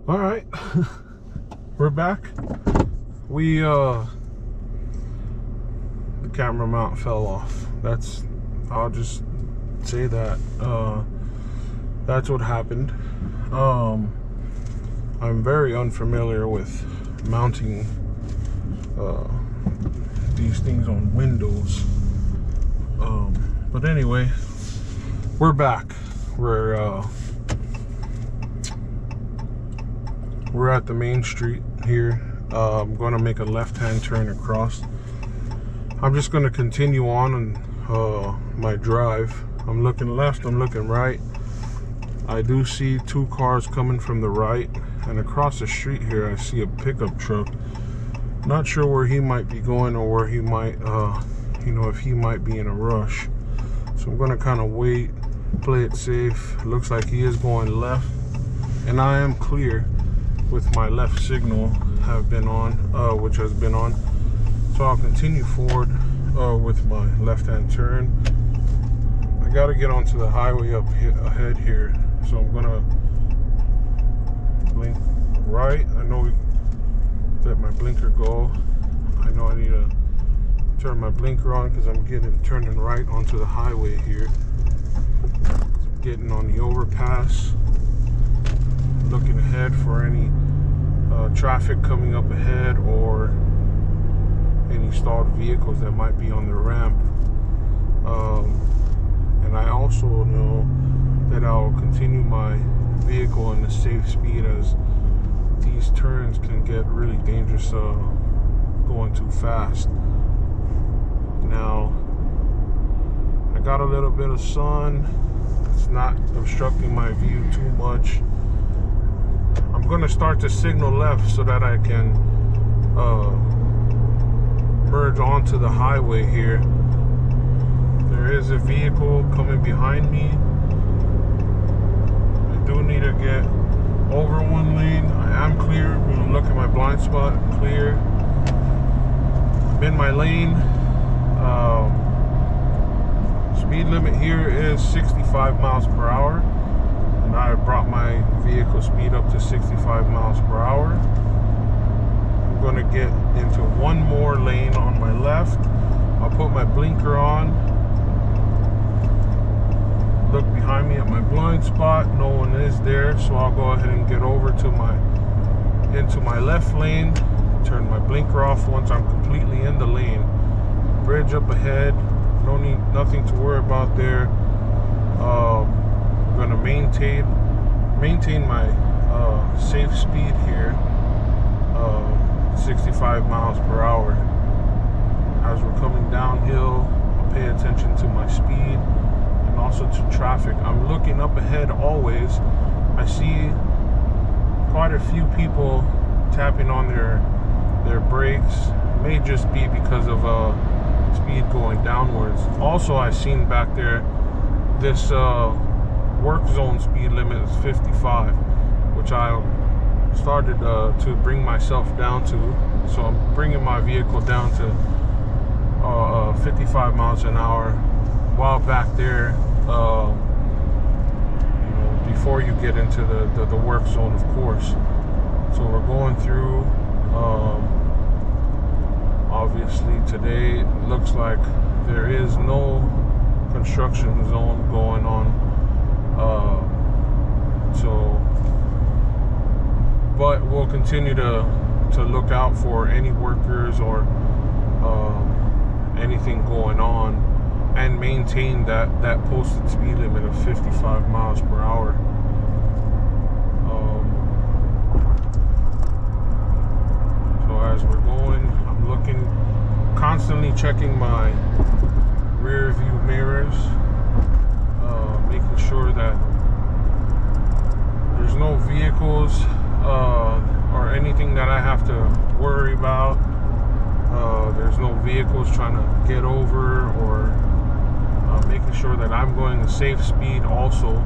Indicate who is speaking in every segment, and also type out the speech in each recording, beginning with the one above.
Speaker 1: All right, we're back. The camera mount fell off. I'll just say that. That's what happened. I'm very unfamiliar with mounting these things on windows. But anyway, we're back. We're at the main street here. I'm going to make a left-hand turn across. I'm just going to continue on my drive. I'm looking left, I'm looking right. I do see two cars coming from the right, and across the street here I see a pickup truck. Not sure where he might be going or where he might, if he might be in a rush. So I'm going to kind of wait, play it safe. It looks like he is going left, and I am clear with my left signal which has been on. So I'll continue forward with my left-hand turn. I got to get onto the highway up ahead here, so I'm gonna blink right. I know let my blinker go. I know I need to turn my blinker on because I'm turning right onto the highway here. Getting on the overpass, looking ahead for any traffic coming up ahead or any stalled vehicles that might be on the ramp. And I also know that I'll continue my vehicle in a safe speed, as these turns can get really dangerous going too fast. Now, I got a little bit of sun. It's not obstructing my view too much. I'm gonna start to signal left so that I can merge onto the highway here. There is a vehicle coming behind me. I do need to get over one lane. I am clear. I'm gonna look at my blind spot. Clear. I'm in my lane. Speed limit here is 65 miles per hour. And I brought my vehicle speed up to 65 miles per hour. I'm going to get into one more lane on my left. I'll put my blinker on. Look behind me at my blind spot. No one is there, so I'll go ahead and get over to into my left lane. Turn my blinker off once I'm completely in the lane. Bridge up ahead. Nothing to worry about there. I'm going to maintain my safe speed here, 65 miles per hour. As we're coming downhill, I'll pay attention to my speed and also to traffic. I'm looking up ahead always. I see quite a few people tapping on their brakes. It may just be because of speed going downwards. Also, I seen back there this work zone speed limit is 55, which I started to bring myself down to. So I'm bringing my vehicle down to 55 miles an hour. While back there, before you get into the work zone, of course. So we're going through. Obviously today it looks like there is no construction zone going on. But we'll continue to look out for any workers or anything going on, and maintain that posted speed limit of 55 miles per hour. So as we're going, I'm constantly checking my rear view mirrors, making sure that there's no vehicles or anything that I have to worry about. There's no vehicles trying to get over, or making sure that I'm going a safe speed also.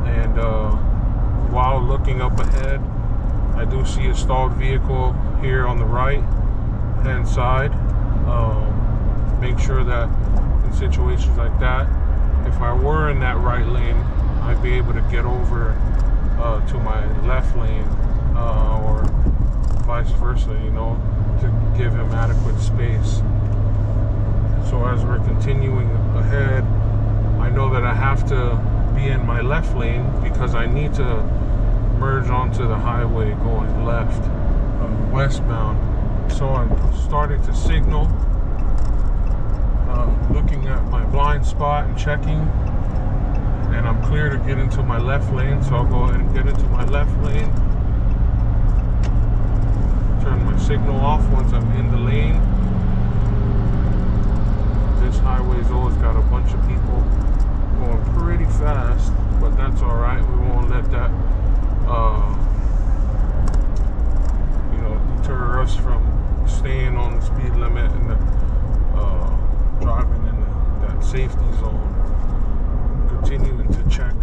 Speaker 1: And while looking up ahead, I do see a stalled vehicle here on the right hand side. Make sure that in situations like that, if I were in that right lane, I'd be able to get over into my left lane, or vice versa, you know, to give him adequate space. So as we're continuing ahead, I know that I have to be in my left lane because I need to merge onto the highway going left, westbound. So I'm starting to signal, looking at my blind spot and checking, and I'm clear to get into my left lane. So I'll go ahead and get into my left lane, turn my signal off once I'm in the lane. This highway's always got a bunch of people going pretty fast, but that's all right. We won't let that deter us from staying on the speed limit and driving in that safety zone. Continuing to check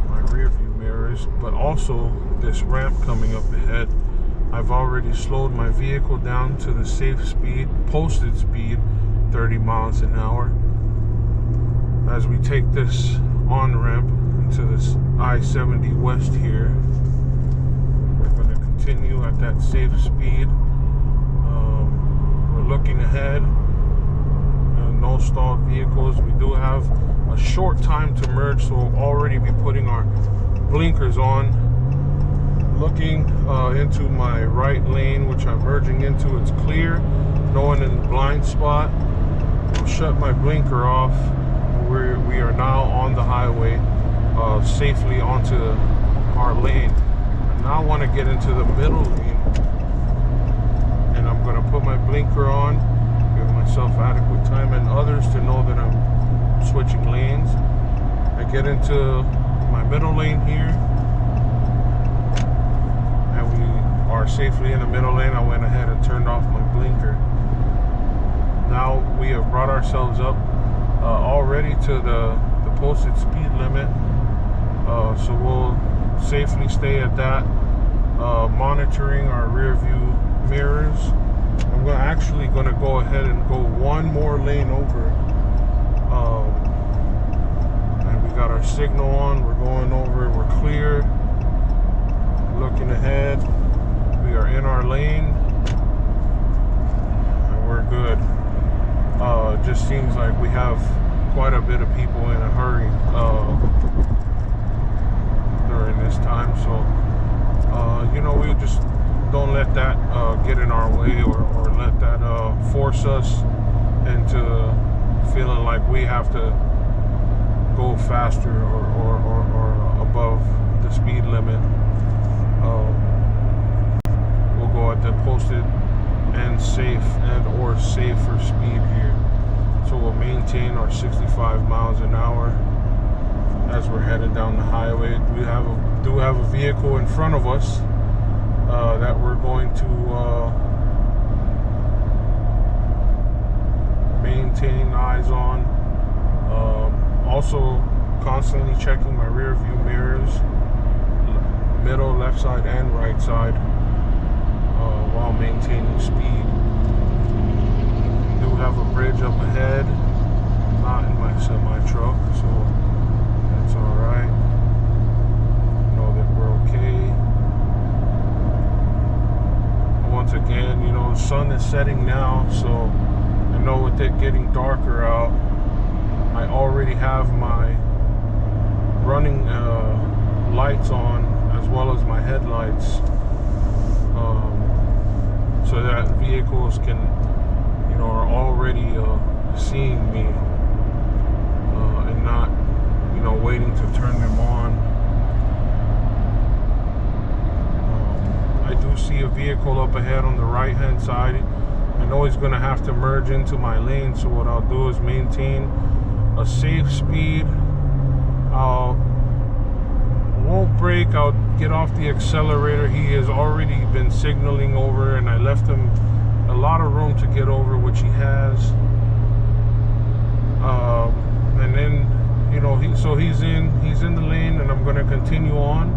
Speaker 1: my rear view mirrors, but also this ramp coming up ahead. I've already slowed my vehicle down to the safe speed, posted speed, 30 miles an hour. As we take this on-ramp into this I-70 West here, we're going to continue at that safe speed. We're looking ahead. No stalled vehicles. We do have a short time to merge, so we'll already be putting our blinkers on. Looking into my right lane, which I'm merging into, it's clear. No one in the blind spot. I'll shut my blinker off. We are now on the highway, safely onto our lane. I now want to get into the middle lane, and I'm going to put my blinker on, give myself adequate time and others to know that I'm switching lanes. I get into my middle lane here, and we are safely in the middle lane. I went ahead and turned off my blinker. Now we have brought ourselves up already to the posted speed limit, so we'll safely stay at that, monitoring our rear view mirrors. I'm actually going to go ahead and go one more lane over, and we got our signal on. We're going over, we're clear, looking ahead, we are in our lane, and we're good. It just seems like we have quite a bit of people in a hurry during this time, so we just don't let that get in our way, or let that force us into feeling like we have to go faster or above the speed limit. We'll go at the posted and safe and or safer speed here. So we'll maintain our 65 miles an hour as we're headed down the highway. We do have a vehicle in front of us that we're going to maintain eyes on. Also constantly checking my rear view mirrors, middle, left side, and right side, while maintaining speed. We do have a bridge up ahead, not in my semi-truck, so that's alright. Know that we're okay. Once again, the sun is setting now, so I know with it getting darker out, I already have my running lights on as well as my headlights, so that vehicles can, are already seeing me, and not, waiting to turn them on. I do see a vehicle up ahead on the right hand side. I know he's going to have to merge into my lane, so what I'll do is maintain a safe speed. I won't brake. I'll get off the accelerator. He has already been signaling over, and I left him a lot of room to get over, which he has. And then, he's in the lane, and I'm going to continue on.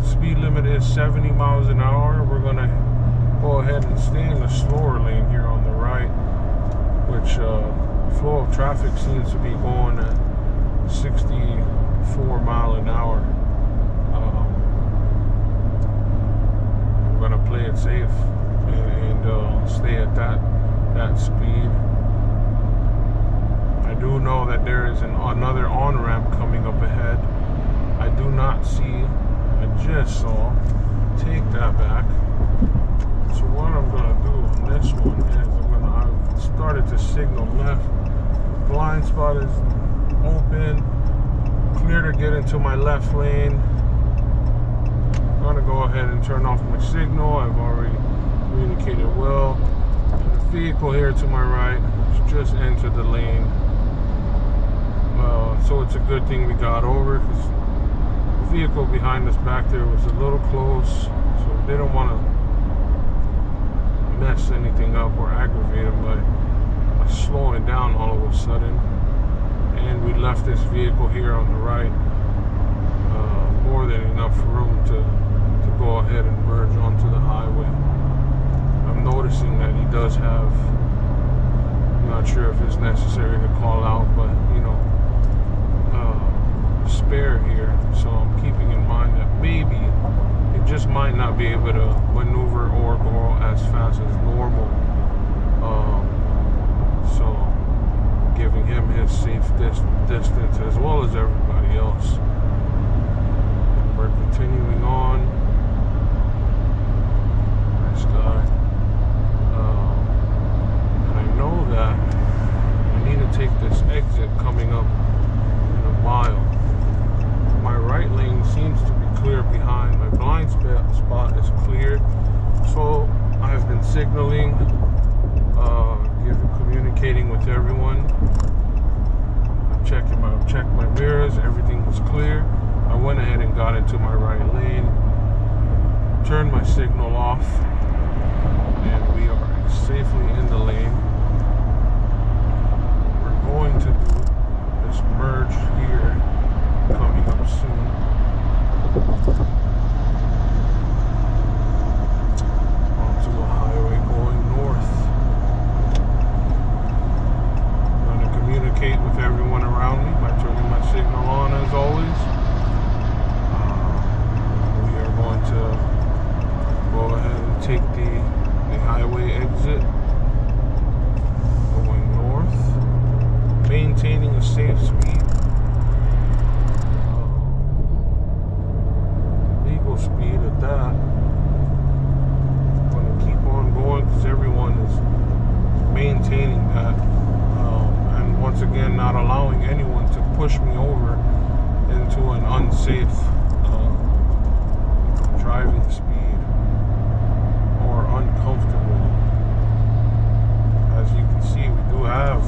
Speaker 1: Speed limit is 70 miles an hour. We're going to go ahead and stay in the slower lane here on the right, which flow of traffic seems to be going at 64 mile an hour. that there is another on-ramp coming up ahead. I do not see. I just saw. Take that back. So what I'm gonna do on this one is I've started to signal left. Blind spot is open. Clear to get into my left lane. I'm gonna go ahead and turn off my signal. I've already communicated well. The vehicle here to my right has just entered the lane. So it's a good thing we got over, because the vehicle behind us back there was a little close, so we didn't want to mess anything up or aggravate him by slowing down all of a sudden. And we left this vehicle here on the right more than enough room to go ahead and merge onto the highway. I'm noticing that he does have, I'm not sure if it's necessary to call out, but you know, spare here, so I'm keeping in mind that maybe it just might not be able to maneuver or go as fast as normal. So giving him his safe distance as well as everybody else. And we're continuing on. Nice guy. And I know that I need to take this exit coming up in a mile. My right lane seems to be clear behind. My blind spot is clear. So I've been signaling, communicating with everyone. I've checked my mirrors. Everything was clear. I went ahead and got into my right lane. Turned my signal off. And we are safely in the lane. We're going to do this merge here coming up soon. Onto a highway going north. I'm going to communicate with everyone around me by turning my signal on as always. We are going to go ahead and take the highway exit going north, maintaining a safe speed. Speed at that. I'm going to keep on going because everyone is maintaining that, and once again not allowing anyone to push me over into an unsafe driving speed or uncomfortable. As you can see, we do have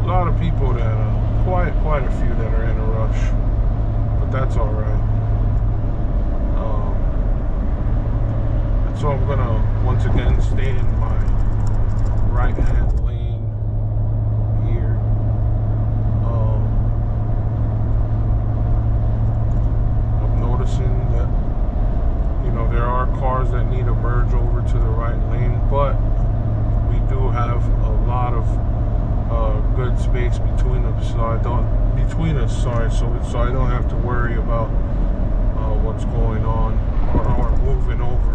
Speaker 1: a lot of people that quite a few that are in a rush, but that's all right. So I'm gonna once again stay in my right hand lane here. I'm noticing that, you know, there are cars that need to merge over to the right lane, but we do have a lot of good space between us, so I don't have to worry about what's going on or moving over.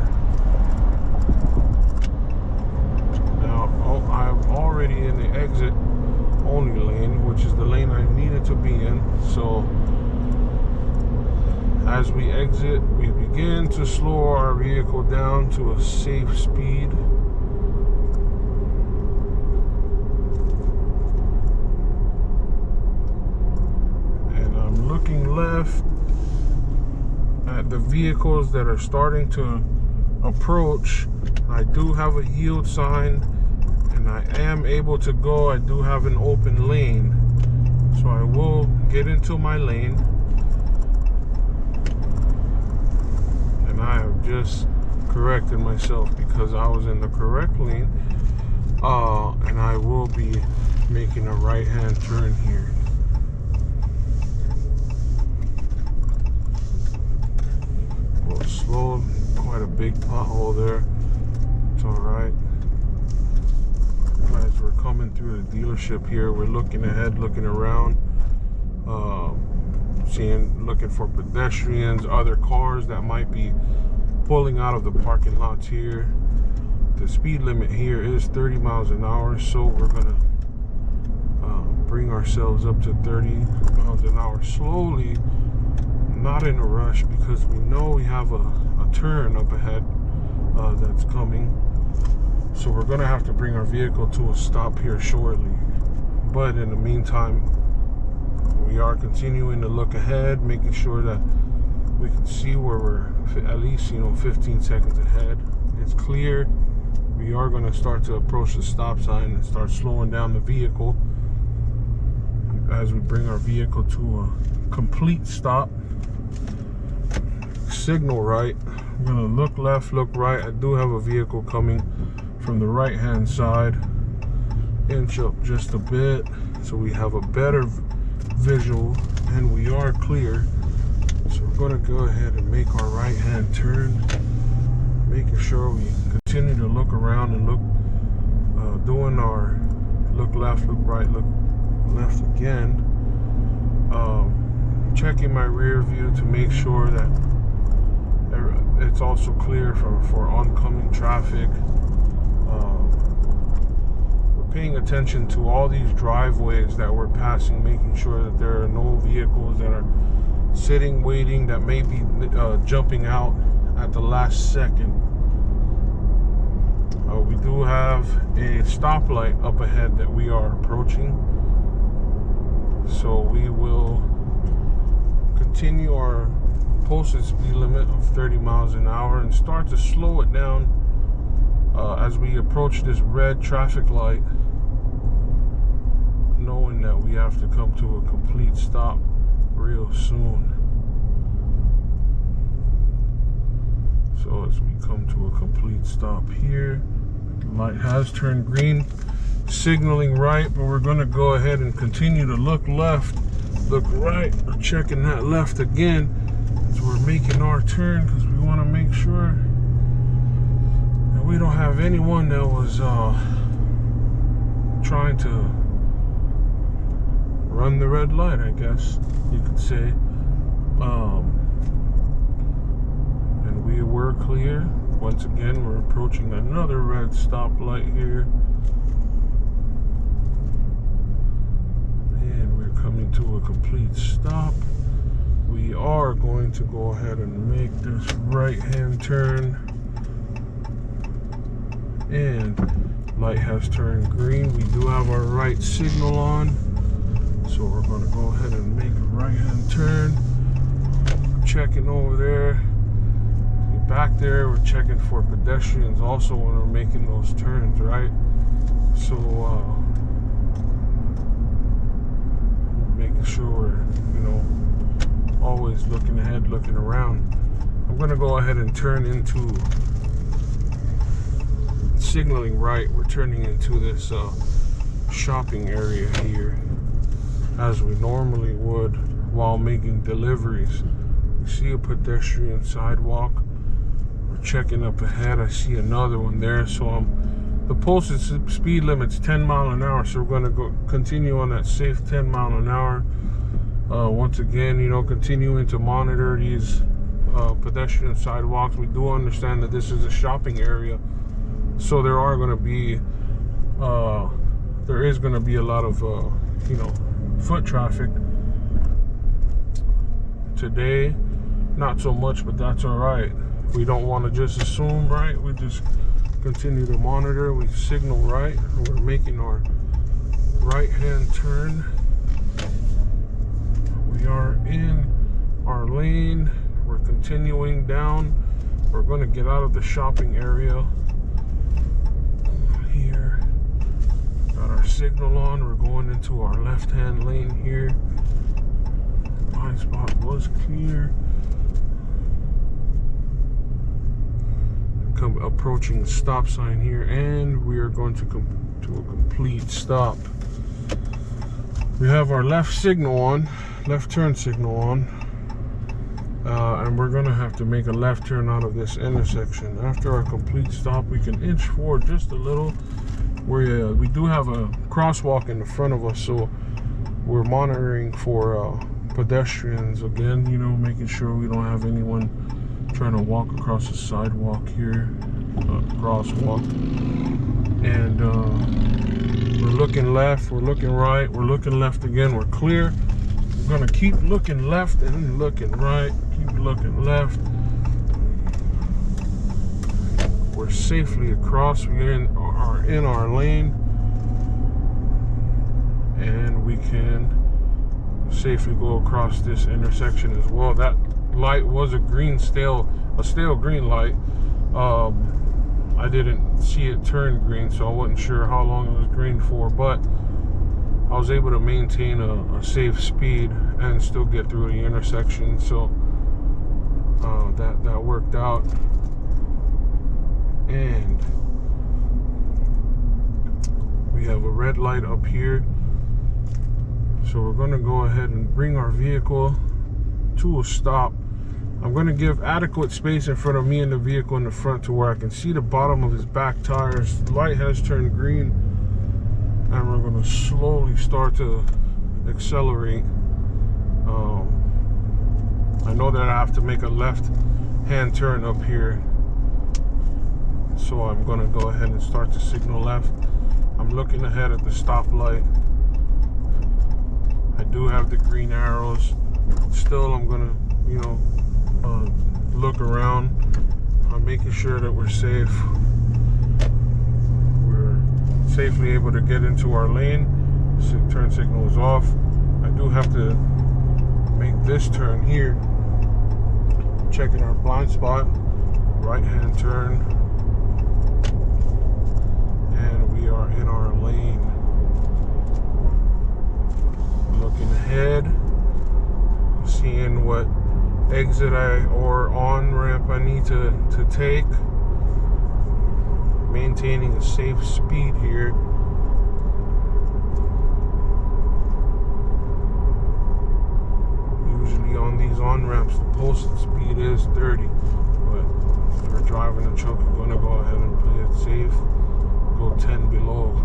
Speaker 1: I'm already in the exit only lane, which is the lane I needed to be in. So as we exit, we begin to slow our vehicle down to a safe speed. And I'm looking left at the vehicles that are starting to approach. I do have a yield sign, and I am able to go. I do have an open lane, so I will get into my lane. And I have just corrected myself because I was in the correct lane, and I will be making a right-hand turn here. A little slow, quite a big pothole there. It's all right. As we're coming through the dealership here, we're looking ahead, looking around, looking for pedestrians, other cars that might be pulling out of the parking lots here. The speed limit here is 30 miles an hour, so we're gonna bring ourselves up to 30 miles an hour slowly, not in a rush, because we know we have a turn up ahead that's coming. So we're gonna have to bring our vehicle to a stop here shortly. But in the meantime, we are continuing to look ahead, making sure that we can see where we're at least 15 seconds ahead. It's clear. We are going to start to approach the stop sign and start slowing down the vehicle as we bring our vehicle to a complete stop. Signal right. I'm going to look left, look right. I do have a vehicle coming from the right hand side. Inch up just a bit so we have a better visual, and we are clear. So we're going to go ahead and make our right hand turn, making sure we continue to look around and look, doing our look left, look right, look left again. Checking my rear view to make sure that it's also clear for oncoming traffic. We're paying attention to all these driveways that we're passing, making sure that there are no vehicles that are sitting, waiting, that may be jumping out at the last second. We do have a stoplight up ahead that we are approaching, so we will continue our posted speed limit of 30 miles an hour and start to slow it down as we approach this red traffic light, knowing that we have to come to a complete stop real soon. So as we come to a complete stop here, the light has turned green, signaling right, but we're going to go ahead and continue to look left, look right. We're checking that left again as we're making our turn, because we want to make sure that we don't have anyone that was trying to run the red light, I guess you could say. And we were clear. Once again, we're approaching another red stoplight here, and we're coming to a complete stop. We are going to go ahead and make this right hand turn, and light has turned green. We do have our right signal on, so we're going to go ahead and make a right hand turn. Checking over there, back there, we're checking for pedestrians also when we're making those turns, right? So making sure we're always looking ahead, looking around. I'm going to go ahead and turn into signaling right. We're turning into this shopping area here, as we normally would while making deliveries. We see a pedestrian sidewalk. We're checking up ahead. I see another one there. So the posted speed limit's 10 miles an hour. So we're going to continue on that safe 10 miles an hour. Once again, continuing to monitor these pedestrian sidewalks. We do understand that this is a shopping area, so there is going to be a lot of foot traffic today. Not so much, but that's all right. We don't want to just assume, right? We just continue to monitor. We signal right. We're making our right hand turn. We are in our lane. We're continuing down. We're going to get out of the shopping area here. Got our signal on. We're going into our left hand lane here. My spot was clear. Approaching the stop sign here, and we are going to come to a complete stop. We have our left signal on, left turn signal on, and we're going to have to make a left turn out of this intersection. After our complete stop, we can inch forward just a little. We do have a crosswalk in the front of us, so we're monitoring for pedestrians again, making sure we don't have anyone trying to walk across the sidewalk here, crosswalk. And we're We're looking left, we're looking right, we're looking left again, we're clear. We're gonna keep looking left and looking right, keep looking left. We're safely across, we are in our lane, and we can safely go across this intersection as well. That light was a stale green light. I didn't see it turn green, so I wasn't sure how long it was green for, but I was able to maintain a safe speed and still get through the intersection, so that worked out. And we have a red light up here, so we're going to go ahead and bring our vehicle to a stop. I'm going to give adequate space in front of me and the vehicle in the front to where I can see the bottom of his back tires. The light has turned green, and we're going to slowly start to accelerate. I know that I have to make a left-hand turn up here, so I'm going to go ahead and start to signal left. I'm looking ahead at the stoplight. I do have the green arrows. Still, I'm going to, look around. I'm making sure that we're safe. We're safely able to get into our lane. So turn signal is off. I do have to make this turn here. Checking our blind spot. Right hand turn. And we are in our lane. Looking ahead. Seeing what exit or on ramp I need to take. Maintaining a safe speed here. Usually on these on ramps the posted speed is 30, but if we're driving a truck, we're going to go ahead and play it safe. Go 10 below.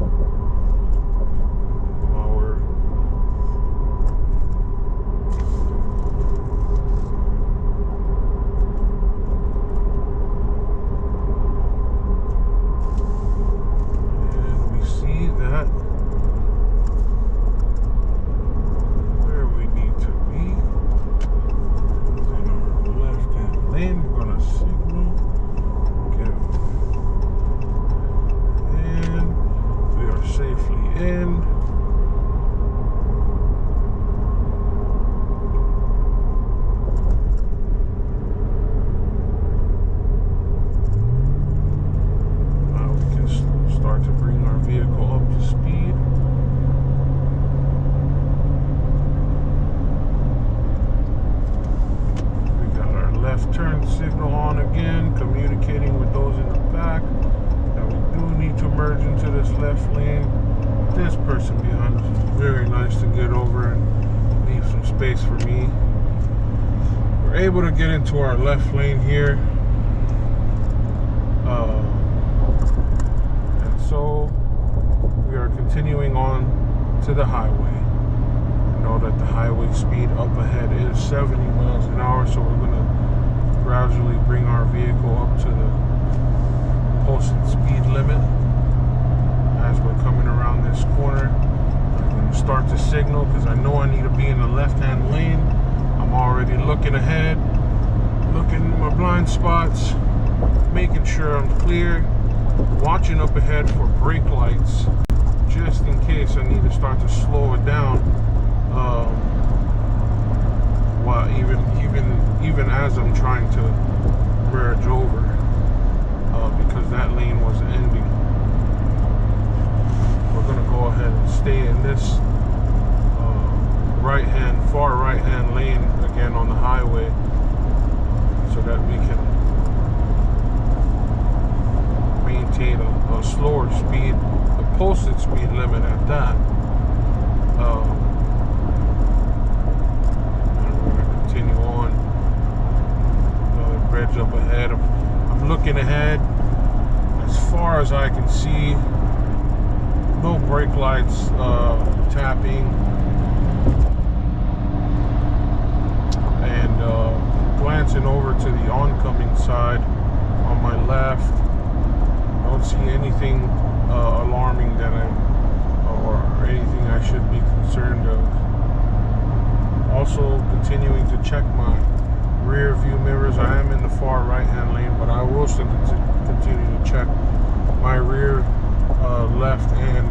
Speaker 1: Turn signal on again, communicating with those in the back that we do need to merge into this left lane. This person behind us is very nice to get over and leave some space for me. We're able to get into our left lane here, and so we are continuing on to the highway. Know that the highway speed up ahead is 70 miles an hour, so we're going to gradually bring our vehicle up to the posted speed limit. As we're coming around this corner, I'm going to start to signal because I know I need to be in the left-hand lane. I'm already looking ahead, looking at my blind spots, making sure I'm clear, watching up ahead for brake lights, just in case I need to start to slow it down. Well, even as I'm trying to merge over, because that lane was ending. We're gonna go ahead and stay in this far right-hand lane again on the highway, so that we can maintain a slower speed, the posted speed limit at that. Continue on. Another bridge up ahead. I'm looking ahead as far as I can see. No brake lights tapping, and glancing over to the oncoming side on my left. I don't see anything alarming that I'm or anything I should be concerned of. Also continuing to check my rear view mirrors. I am in the far right hand lane, but I will still continue to check my rear left and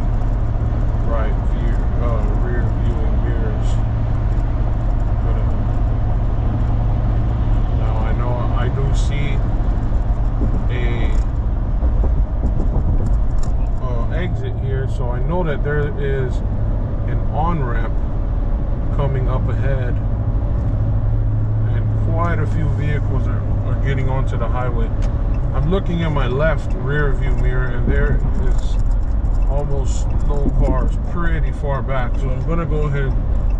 Speaker 1: right rear viewing mirrors. But, now I know I do see a exit here, so I know that there is an on-ramp coming up ahead, and quite a few vehicles are getting onto the highway. I'm looking at my left rear view mirror, and there is almost no cars, pretty far back. So I'm gonna go ahead,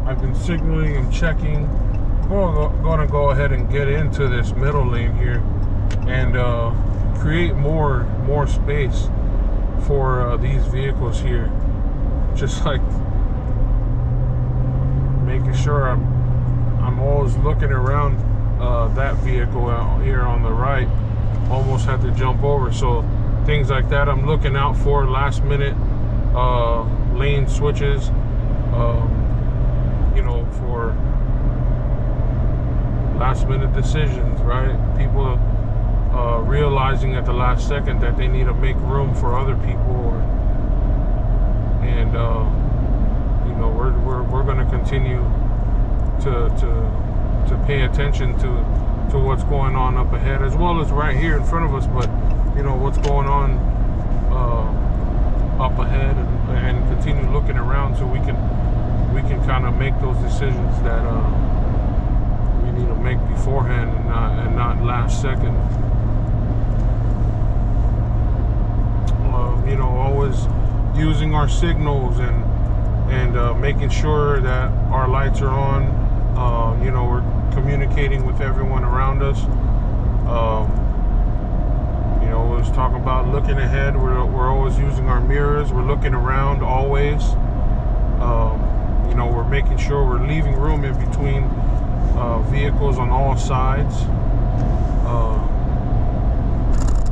Speaker 1: I've been signaling, I'm checking. I'm gonna go ahead and get into this middle lane here and create more space for these vehicles here. Just like making sure I'm always looking around that vehicle out here on the right. Almost had to jump over, so things like that I'm looking out for. Last minute lane switches, you know, for last minute decisions, right? People realizing at the last second that they need to make room for other people, and you know, we're going to continue to pay attention to what's going on up ahead, as well as right here in front of us, but you know what's going on up ahead, and continue looking around so we can kind of make those decisions that we need to make beforehand and not last second. You know, always using our signals and making sure that our lights are on. You know, we're communicating with everyone around us. You know, let's talk about looking ahead. We're always using our mirrors. We're looking around always. You know, we're making sure we're leaving room in between vehicles on all sides.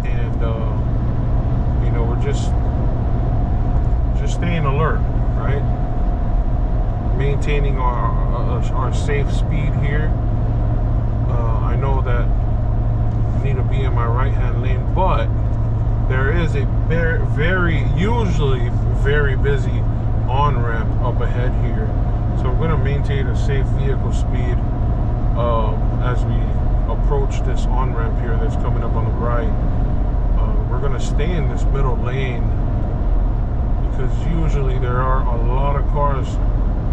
Speaker 1: And you know, we're just staying alert, right? Maintaining our safe speed here. I know that I need to be in my right hand lane, but there is a usually very busy on-ramp up ahead here, so I'm going to maintain a safe vehicle speed as we approach this on-ramp here that's coming up on the right. We're going to stay in this middle lane because usually there are a lot of cars,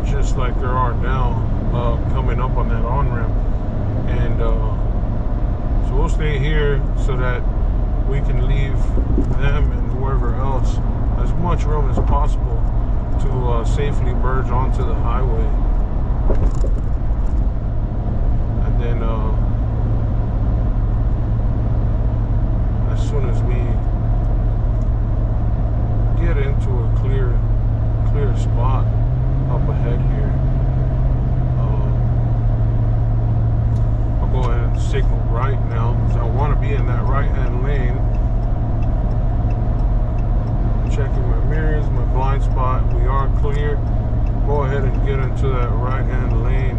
Speaker 1: just like there are now, coming up on that on-ramp, and so we'll stay here so that we can leave them and whoever else as much room as possible to safely merge onto the highway. And then as soon as we get into a clear spot up ahead here, I'll go ahead and signal right now because I want to be in that right hand lane. Checking my mirrors, my blind spot. We are clear. Go ahead and get into that right hand lane.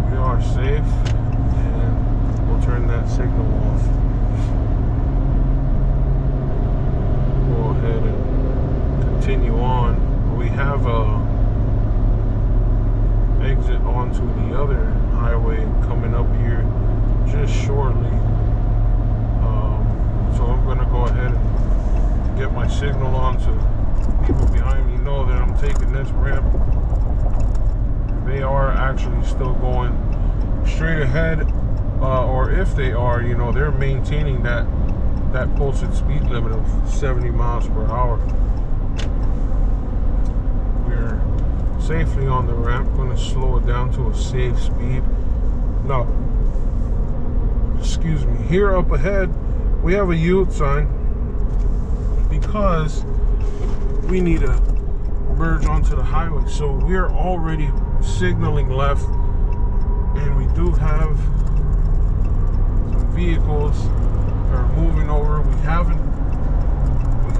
Speaker 1: We are safe, and we'll turn that signal off. Go ahead and continue on. We have a exit onto the other highway coming up here just shortly. So I'm going to go ahead and get my signal on so people behind me know that I'm taking this ramp. They are actually still going straight ahead, or if they are, you know, they're maintaining that posted speed limit of 70 miles per hour. We're safely on the ramp. I'm going to slow it down to a safe speed. Now, excuse me, here up ahead we have a yield sign because we need to merge onto the highway. So we're already signaling left, and we do have some vehicles that are moving over. We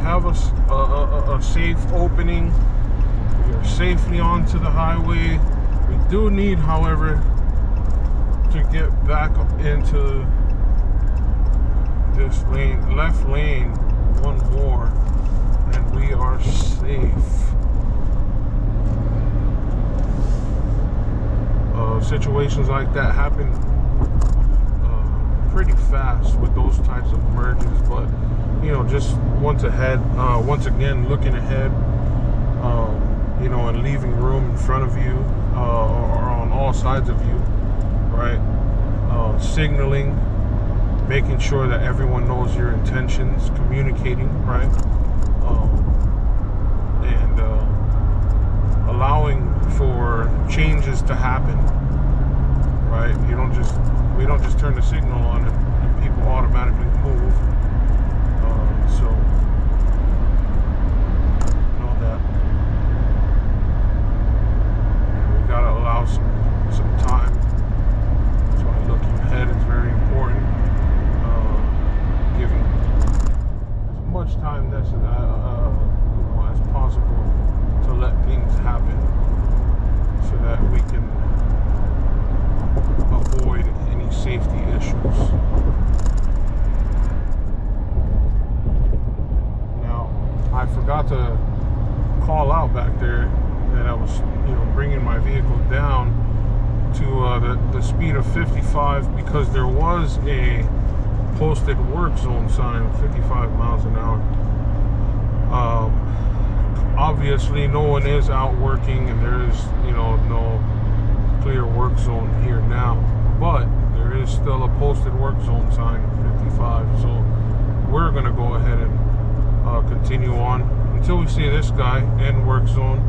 Speaker 1: have a safe opening. We are safely onto the highway. We do need, however, to get back into this lane, left lane, one more, and we are safe. Situations like that happen pretty fast with those types of merges, but you know, just once again looking ahead, you know, and leaving room in front of you, or on all sides of you, right? Signaling, making sure that everyone knows your intentions, communicating, right? And allowing for changes to happen, right? We don't just turn the signal on and people automatically move. So know that we gotta allow some time. That's why looking ahead is very important. Giving as much time as possible to let things happen, so that we can avoid any safety issues. Now, I forgot to call out back there that I was, you know, bringing my vehicle down to the speed of 55, because there was a posted work zone sign of 55 miles an hour. Obviously, no one is out working, and there is, you know, no clear work zone here now, but there is still a posted work zone sign of 55. So we're gonna go ahead and continue on until we see this guy end work zone.